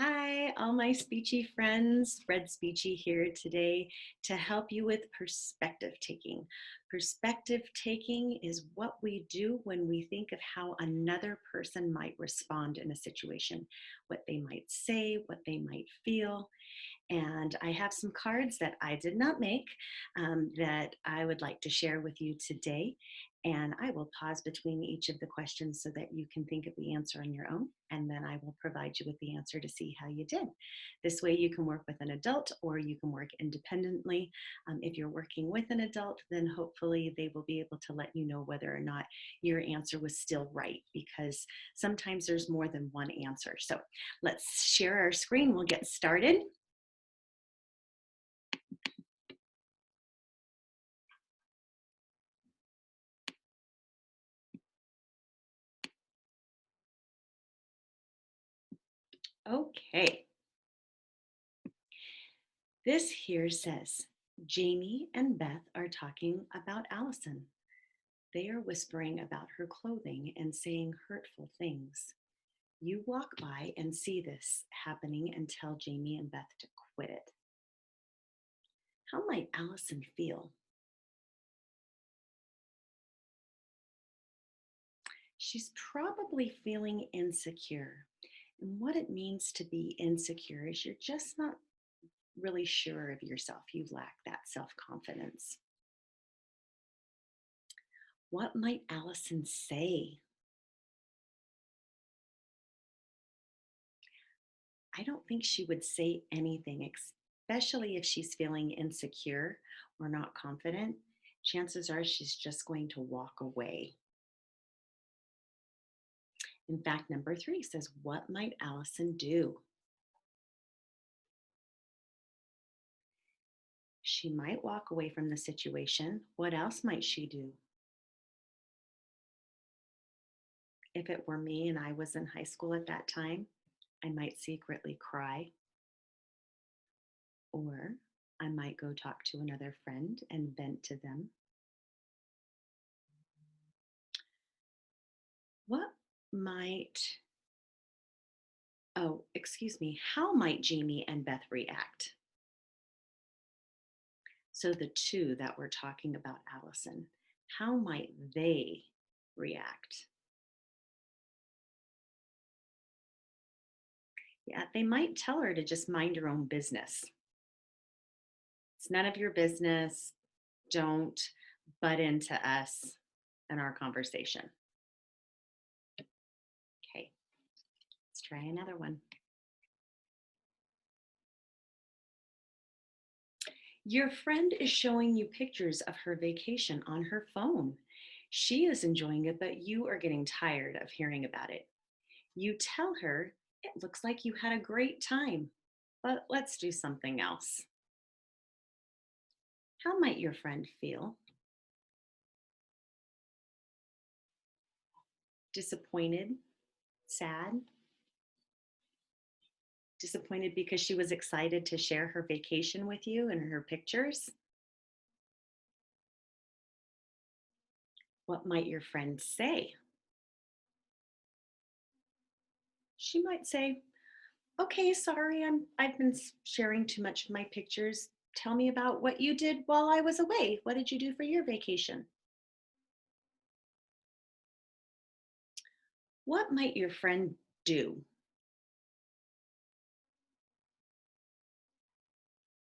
Hi, all my speechy friends. Red Speechie here today to help you with perspective taking. Perspective taking is what we do when we think of how another person might respond in a situation, what they might say, what they might feel. And I have some cards that I did not make that I would like to share with you today. And I will pause between each of the questions so that you can think of the answer on your own. And then I will provide you with the answer to see how you did. This way you can work with an adult or you can work independently. If you're working with an adult, then hopefully they will be able to let you know whether or not your answer was still right, because sometimes there's more than one answer. So let's share our screen. We'll get started. Okay, this here says, Jamie and Beth are talking about Allison. They are whispering about her clothing and saying hurtful things. You walk by and see this happening and tell Jamie and Beth to quit it. How might Allison feel? She's probably feeling insecure. And what it means to be insecure is you're just not really sure of yourself. You lack that self confidence. What might Allison say? I don't think she would say anything, especially if she's feeling insecure or not confident. Chances are she's just going to walk away. In fact, number 3 says, what might Allison do? She might walk away from the situation. What else might she do? If it were me and I was in high school at that time, I might secretly cry, or I might go talk to another friend and vent to them. What might, oh, excuse me, how might Jamie and Beth react? So the two that we're talking about, Allison, how might they react? Yeah, they might tell her to just mind her own business. It's none of your business. Don't butt into us and our conversation. Okay, let's try another one. Your friend is showing you pictures of her vacation on her phone. She is enjoying it, but you are getting tired of hearing about it. You tell her, it looks like you had a great time, but let's do something else. How might your friend feel? Disappointed? Sad? Disappointed because she was excited to share her vacation with you and her pictures? What might your friend say? She might say, okay, sorry, I've been sharing too much of my pictures. Tell me about what you did while I was away. What did you do for your vacation? What might your friend do?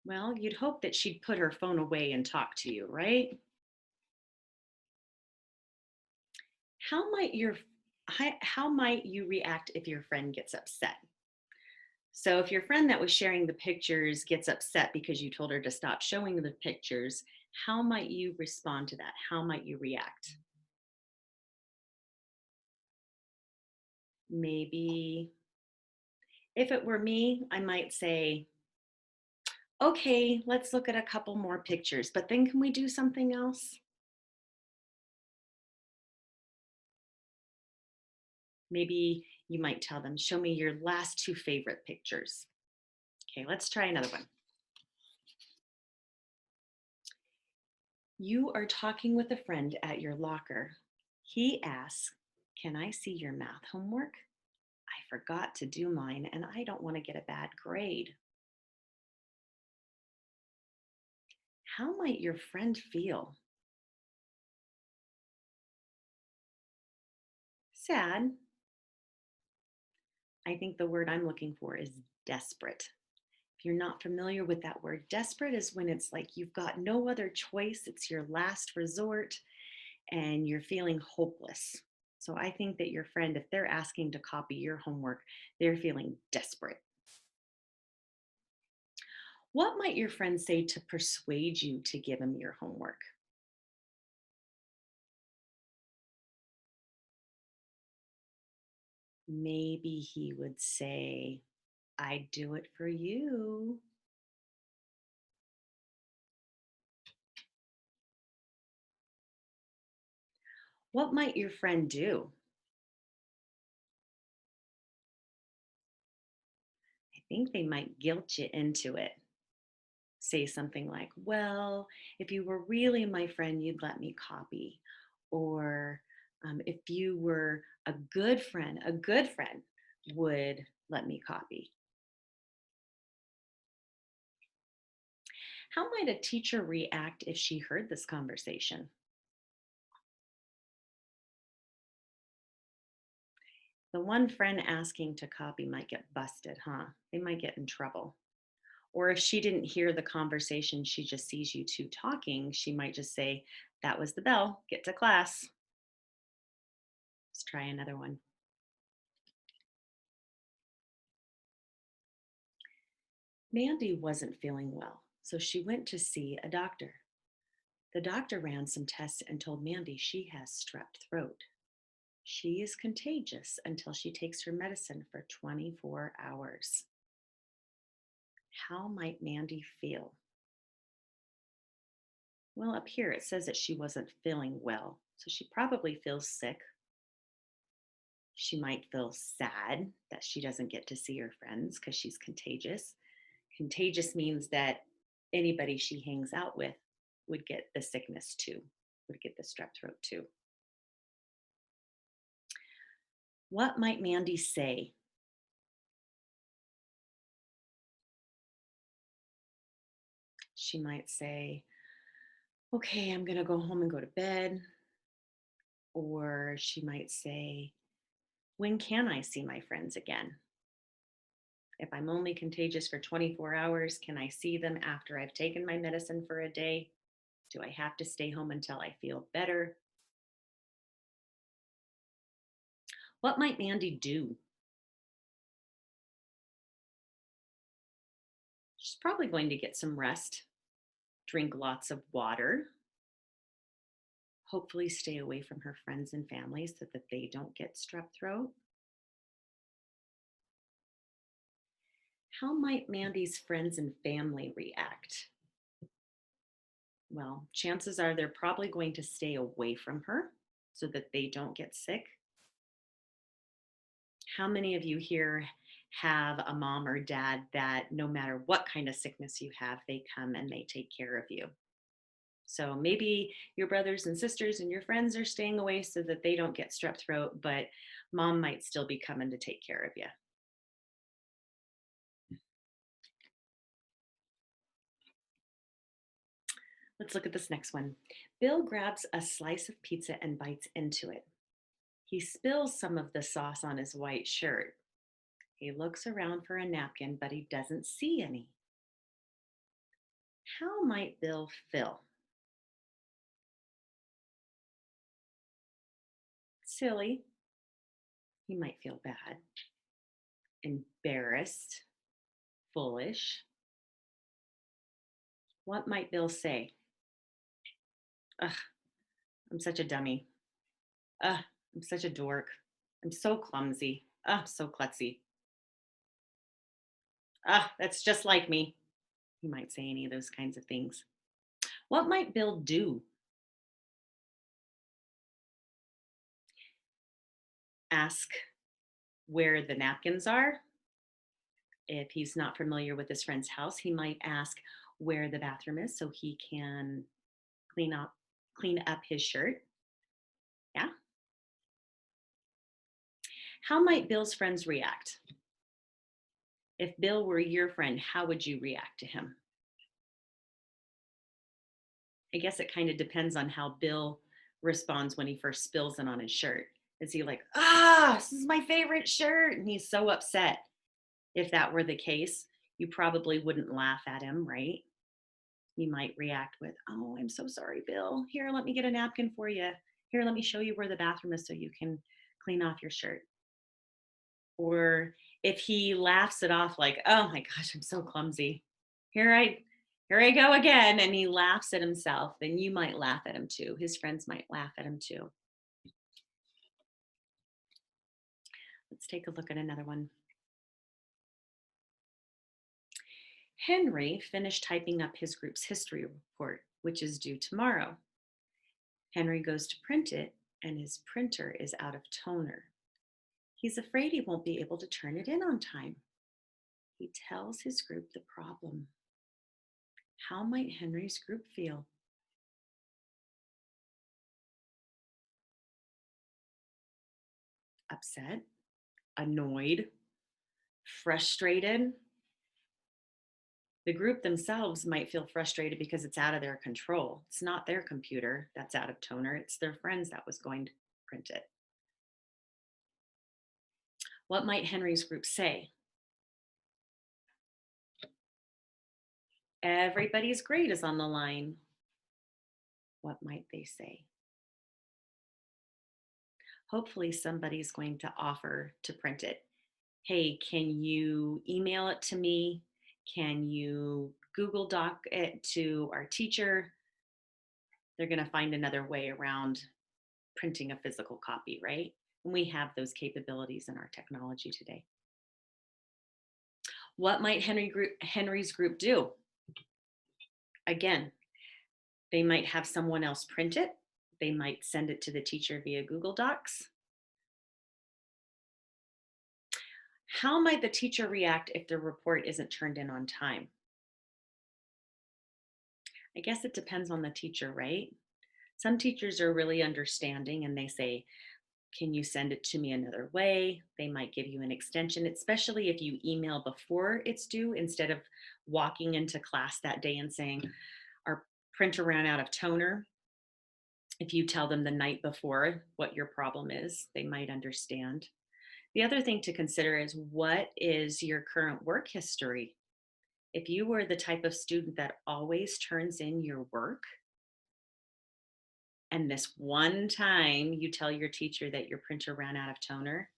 Well, you'd hope that she'd put her phone away and talk to you, right? How might your how might you react if your friend gets upset? So if your friend that was sharing the pictures gets upset because you told her to stop showing the pictures, how might you respond to that? How might you react? Maybe if it were me, I might say, okay, let's look at a couple more pictures, but then can we do something else? Maybe you might tell them, show me your last 2 favorite pictures. Okay, let's try another one. You are talking with a friend at your locker. He asks, can I see your math homework? I forgot to do mine and I don't want to get a bad grade. How might your friend feel? Sad. I think the word I'm looking for is desperate. If you're not familiar with that word, desperate is when it's like you've got no other choice, it's your last resort, and you're feeling hopeless. So I think that your friend, if they're asking to copy your homework, they're feeling desperate. What might your friend say to persuade you to give him your homework? Maybe he would say, I'd do it for you. What might your friend do? I think they might guilt you into it. Say something like, well, if you were really my friend, you'd let me copy. Or if you were a good friend would let me copy. How might a teacher react if she heard this conversation? The one friend asking to copy might get busted, huh? They might get in trouble. Or if she didn't hear the conversation, she just sees you two talking, she might just say, that was the bell, get to class. Let's try another one. Mandy wasn't feeling well, so she went to see a doctor. The doctor ran some tests and told Mandy she has strep throat. She is contagious until she takes her medicine for 24 hours. How might Mandy feel? Well, up here it says that she wasn't feeling well, so she probably feels sick. She might feel sad that she doesn't get to see her friends because she's contagious. Contagious means that anybody she hangs out with would get the sickness too, would get the strep throat too. What might Mandy say? She might say, okay, I'm going to go home and go to bed. Or she might say, when can I see my friends again? If I'm only contagious for 24 hours, can I see them after I've taken my medicine for a day? Do I have to stay home until I feel better? What might Mandy do? She's probably going to get some rest, drink lots of water, hopefully stay away from her friends and family so that they don't get strep throat. How might Mandy's friends and family react? Well, chances are they're probably going to stay away from her so that they don't get sick. How many of you here have a mom or dad that no matter what kind of sickness you have, they come and they take care of you? So maybe your brothers and sisters and your friends are staying away so that they don't get strep throat, but mom might still be coming to take care of you. Let's look at this next one. Bill grabs a slice of pizza and bites into it. He spills some of the sauce on his white shirt. He looks around for a napkin, but he doesn't see any. How might Bill feel? Silly. He might feel bad, embarrassed, foolish. What might Bill say? Ugh, I'm such a dummy. Ugh, I'm such a dork. I'm so clumsy. Ugh, so klutzy. Ah, that's just like me. He might say any of those kinds of things. What might Bill do? Ask where the napkins are. If he's not familiar with his friend's house, he might ask where the bathroom is so he can clean up clean up his shirt. Yeah. How might Bill's friends react? If Bill were your friend, how would you react to him? I guess it kind of depends on how Bill responds when he first spills it on his shirt. Is he like, this is my favorite shirt? And he's so upset. If that were the case, you probably wouldn't laugh at him, right? You might react with, oh, I'm so sorry, Bill. Here, let me get a napkin for you. Here, let me show you where the bathroom is so you can clean off your shirt. Or if he laughs it off like, oh my gosh, I'm so clumsy. Here I here I go again, and he laughs at himself, then you might laugh at him too. His friends might laugh at him too. Let's take a look at another one. Henry finished typing up his group's history report, which is due tomorrow. Henry goes to print it, and his printer is out of toner. He's afraid he won't be able to turn it in on time. He tells his group the problem. How might Henry's group feel? Upset, annoyed, frustrated. The group themselves might feel frustrated because it's out of their control. It's not their computer that's out of toner, it's their friends that was going to print it. What might Henry's group say? Everybody's grade is on the line. What might they say? Hopefully, somebody's going to offer to print it. Hey, can you email it to me? Can you Google Doc it to our teacher? They're going to find another way around printing a physical copy, right? And we have those capabilities in our technology today. What might Henry's group do? Again, they might have someone else print it. They might send it to the teacher via Google Docs. How might the teacher react if the report isn't turned in on time? I guess it depends on the teacher, right? Some teachers are really understanding and they say, can you send it to me another way? They might give you an extension, especially if you email before it's due instead of walking into class that day and saying, our printer ran out of toner. If you tell them the night before what your problem is, they might understand. The other thing to consider is, what is your current work history? If you were the type of student that always turns in your work, and this one time you tell your teacher that your printer ran out of toner,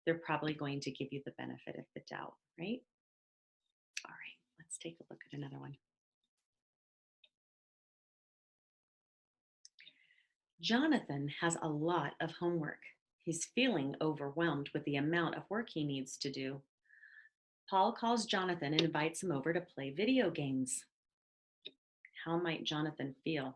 they're probably going to give you the benefit of the doubt, right? All right, let's take a look at another one. Jonathan has a lot of homework. He's feeling overwhelmed with the amount of work he needs to do. Paul calls Jonathan and invites him over to play video games. How might Jonathan feel?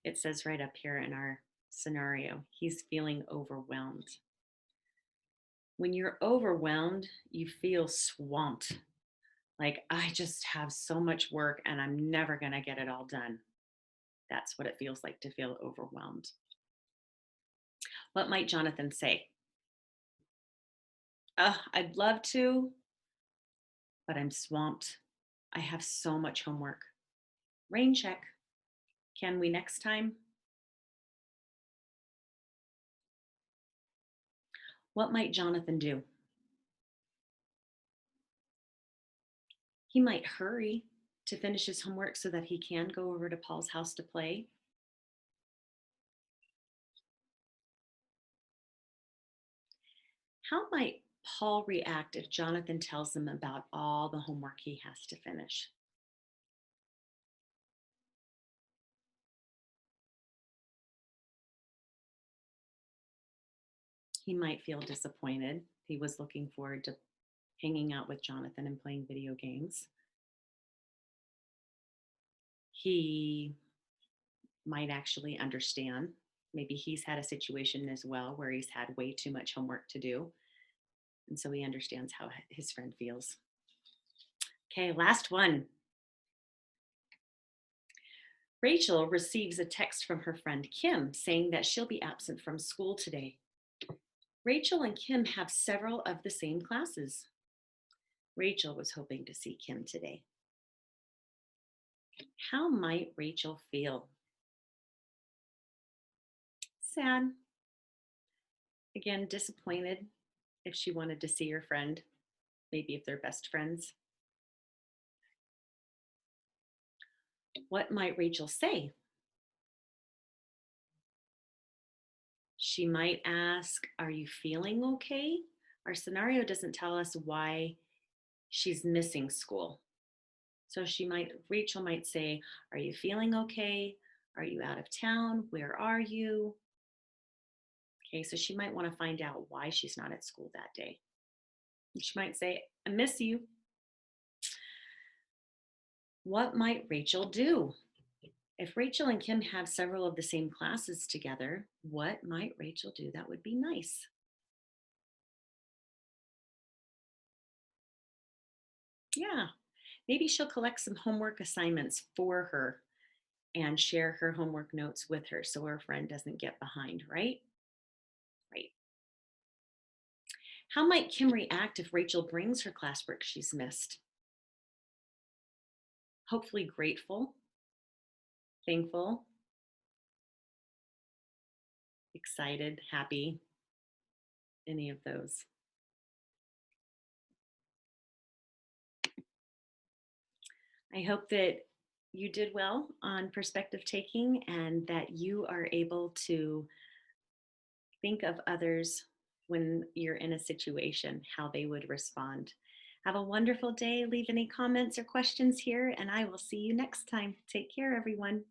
It says right up here in our scenario, he's feeling overwhelmed. When you're overwhelmed, you feel swamped. Like, I just have so much work and I'm never going to get it all done. That's what it feels like to feel overwhelmed. What might Jonathan say? I'd love to, but I'm swamped. I have so much homework. Rain check. Can we next time? What might Jonathan do? He might hurry to finish his homework so that he can go over to Paul's house to play. How might Paul react if Jonathan tells him about all the homework he has to finish? He might feel disappointed. He was looking forward to hanging out with Jonathan and playing video games. He might actually understand. Maybe he's had a situation as well where he's had way too much homework to do. And so he understands how his friend feels. Okay, last one. Rachel receives a text from her friend Kim saying that she'll be absent from school today. Rachel and Kim have several of the same classes. Rachel was hoping to see Kim today. How might Rachel feel? Sad. Again, disappointed if she wanted to see her friend, maybe if they're best friends. What might Rachel say? She might ask, "Are you feeling okay?" Our scenario doesn't tell us why she's missing school. So Rachel might say, "Are you feeling okay? Are you out of town? Where are you?" Okay, so she might want to find out why she's not at school that day. She might say, "I miss you." What might Rachel do? If Rachel and Kim have several of the same classes together, what might Rachel do that would be nice? Yeah, maybe she'll collect some homework assignments for her and share her homework notes with her so her friend doesn't get behind, right? Right. How might Kim react if Rachel brings her classwork she's missed? Hopefully grateful, thankful, excited, happy, any of those. I hope that you did well on perspective taking and that you are able to think of others when you're in a situation, how they would respond. Have a wonderful day. Leave any comments or questions here, and I will see you next time. Take care, everyone.